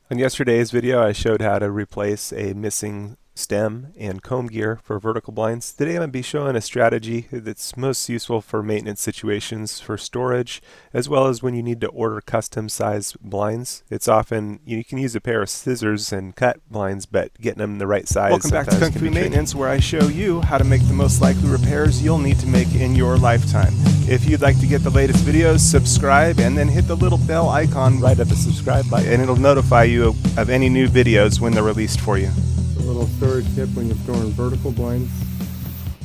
On yesterday's video, I showed how to replace a missing stem and comb gear for vertical blinds. Today I'm going to be showing a strategy that's most useful for maintenance situations for storage, as well as when you need to order custom size blinds. It's often, you can use a pair of scissors and cut blinds, but getting them the right size Welcome back to sometimes Kung can Fu be tricky. Maintenance, where I show you how to make the most likely repairs you'll need to make in your lifetime. If you'd like to get the latest videos, subscribe and then hit the little bell icon Right at the subscribe button. and it'll notify you of any new videos when they're released for you. A little storage tip: when you're storing vertical blinds,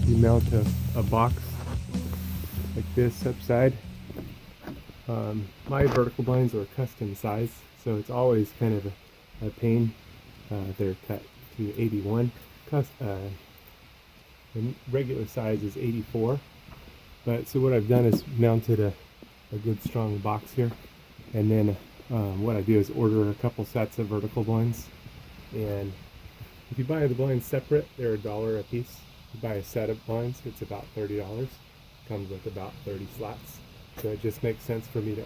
you mount a box like this upside. My vertical blinds are custom size, so it's always kind of a pain. They're cut to 81. The regular size is 84. But so what I've done is mounted a good strong box here, and then what I do is order a couple sets of vertical blinds. And if you buy the blinds separate, they're $1 a piece. If you buy a set of blinds, it's about $30. Comes with about 30 slats. So it just makes sense for me to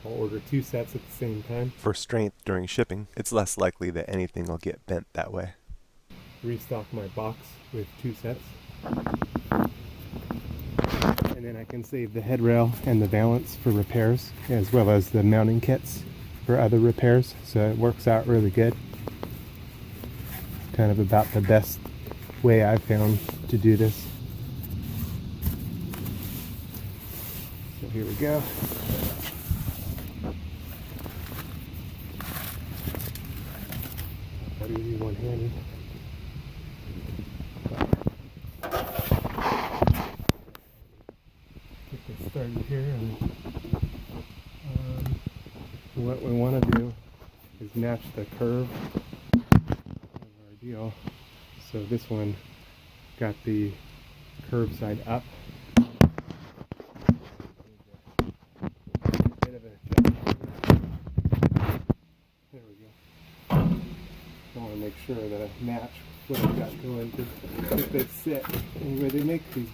I'll order 2 sets at the same time. For strength during shipping, it's less likely that anything will get bent that way. Restock my box with 2 sets. And then I can save the head rail and the valance for repairs, as well as the mounting kits for other repairs. So it works out really good. Kind of about the best way I've found to do this. So here we go. Better be one-handed. Get this started here, and what we want to do is match the curve of our deal. So this one got the curve side up. Bit of an adjustment. There we go. I want to make sure that I match what I've got going, because if they sit, anyway, they make these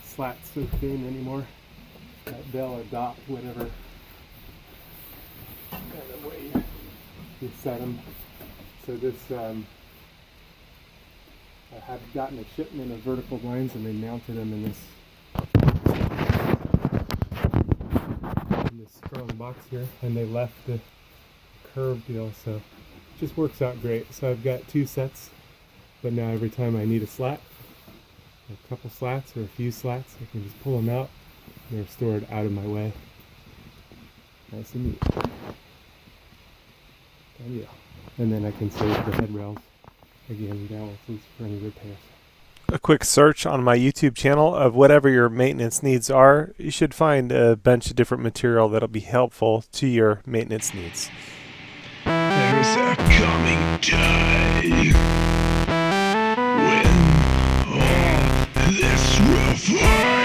slats so thin anymore that they'll adopt whatever kind of way you set them. So this, I have gotten a shipment of vertical blinds, and they mounted them in this strong box here, and they left the curve deal, so it just works out great. So I've got 2 sets, but now every time I need a slat, a couple slats or a few slats, I can just pull them out, and they're stored out of my way. Nice and neat. And yeah, and then I can save the head rails, again, balances for any repairs. A quick search on my YouTube channel of whatever your maintenance needs are, you should find a bunch of different material that'll be helpful to your maintenance needs. There's a coming day when all this will fly.